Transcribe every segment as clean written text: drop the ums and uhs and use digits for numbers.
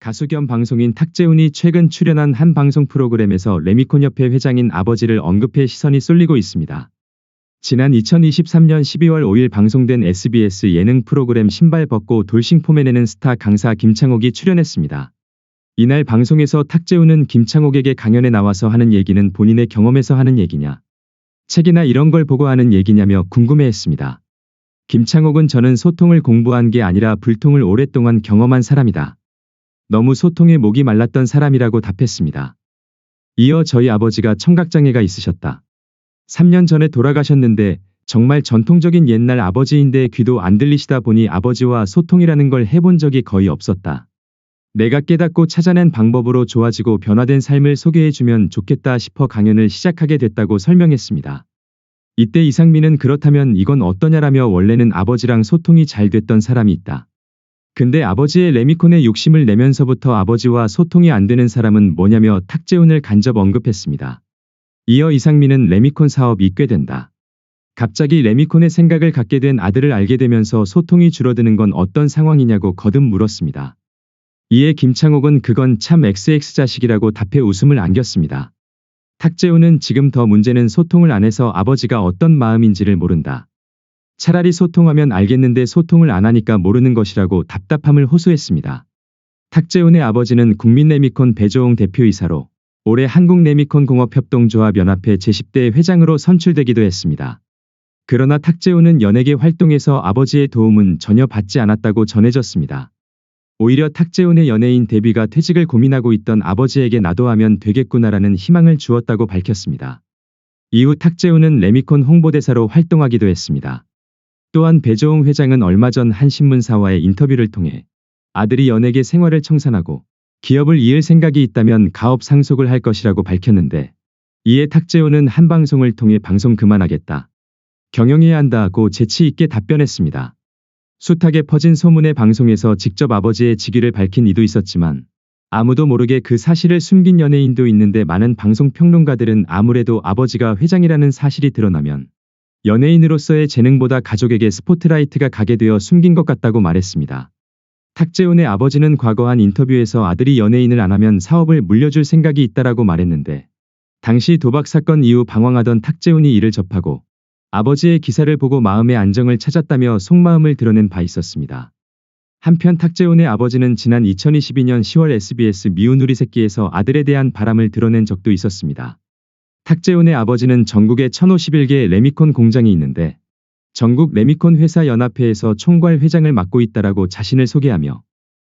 가수 겸 방송인 탁재훈이 최근 출연한 한 방송 프로그램에서 레미콘협회 회장인 아버지를 언급해 시선이 쏠리고 있습니다. 지난 2023년 12월 5일 방송된 SBS 예능 프로그램 신발 벗고 돌싱 포맨에는 스타 강사 김창옥이 출연했습니다. 이날 방송에서 탁재훈은 김창옥에게 강연에 나와서 하는 얘기는 본인의 경험에서 하는 얘기냐, 책이나 이런 걸 보고 하는 얘기냐며 궁금해했습니다. 김창옥은 저는 소통을 공부한 게 아니라 불통을 오랫동안 경험한 사람이다. 너무 소통에 목이 말랐던 사람이라고 답했습니다. 이어 저희 아버지가 청각장애가 있으셨다. 3년 전에 돌아가셨는데 정말 전통적인 옛날 아버지인데 귀도 안 들리시다 보니 아버지와 소통이라는 걸 해본 적이 거의 없었다. 내가 깨닫고 찾아낸 방법으로 좋아지고 변화된 삶을 소개해주면 좋겠다 싶어 강연을 시작하게 됐다고 설명했습니다. 이때 이상민은 그렇다면 이건 어떠냐라며 원래는 아버지랑 소통이 잘 됐던 사람이 있다. 근데 아버지의 레미콘에 욕심을 내면서부터 아버지와 소통이 안 되는 사람은 뭐냐며 탁재훈을 간접 언급했습니다. 이어 이상민은 레미콘 사업이 꽤 된다. 갑자기 레미콘의 생각을 갖게 된 아들을 알게 되면서 소통이 줄어드는 건 어떤 상황이냐고 거듭 물었습니다. 이에 김창옥은 그건 참 XX 자식이라고 답해 웃음을 안겼습니다. 탁재훈은 지금 더 문제는 소통을 안 해서 아버지가 어떤 마음인지를 모른다. 차라리 소통하면 알겠는데 소통을 안 하니까 모르는 것이라고 답답함을 호소했습니다. 탁재훈의 아버지는 국민레미콘 배조홍 대표이사로 올해 한국레미콘공업협동조합연합회 제10대 회장으로 선출되기도 했습니다. 그러나 탁재훈은 연예계 활동에서 아버지의 도움은 전혀 받지 않았다고 전해졌습니다. 오히려 탁재훈의 연예인 데뷔가 퇴직을 고민하고 있던 아버지에게 나도 하면 되겠구나라는 희망을 주었다고 밝혔습니다. 이후 탁재훈은 레미콘 홍보대사로 활동하기도 했습니다. 또한 배조홍 회장은 얼마 전 한 신문사와의 인터뷰를 통해 아들이 연예계 생활을 청산하고 기업을 이을 생각이 있다면 가업 상속을 할 것이라고 밝혔는데, 이에 탁재훈은 한 방송을 통해 방송 그만하겠다, 경영해야 한다고 재치 있게 답변했습니다. 숱하게 퍼진 소문의 방송에서 직접 아버지의 직위를 밝힌 이도 있었지만 아무도 모르게 그 사실을 숨긴 연예인도 있는데 많은 방송평론가들은 아무래도 아버지가 회장이라는 사실이 드러나면 연예인으로서의 재능보다 가족에게 스포트라이트가 가게 되어 숨긴 것 같다고 말했습니다. 탁재훈의 아버지는 과거 한 인터뷰에서 아들이 연예인을 안 하면 사업을 물려줄 생각이 있다라고 말했는데, 당시 도박 사건 이후 방황하던 탁재훈이 이를 접하고 아버지의 기사를 보고 마음의 안정을 찾았다며 속마음을 드러낸 바 있었습니다. 한편 탁재훈의 아버지는 지난 2022년 10월 SBS 미운 우리 새끼에서 아들에 대한 바람을 드러낸 적도 있었습니다. 탁재훈의 아버지는 전국에 1051개의 레미콘 공장이 있는데 전국 레미콘 회사 연합회에서 총괄 회장을 맡고 있다라고 자신을 소개하며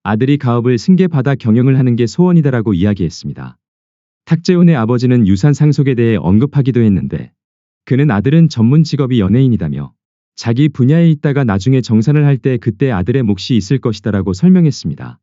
아들이 가업을 승계받아 경영을 하는 게 소원이다라고 이야기했습니다. 탁재훈의 아버지는 유산 상속에 대해 언급하기도 했는데, 그는 아들은 전문 직업이 연예인이다며 자기 분야에 있다가 나중에 정산을 할 때 그때 아들의 몫이 있을 것이다라고 설명했습니다.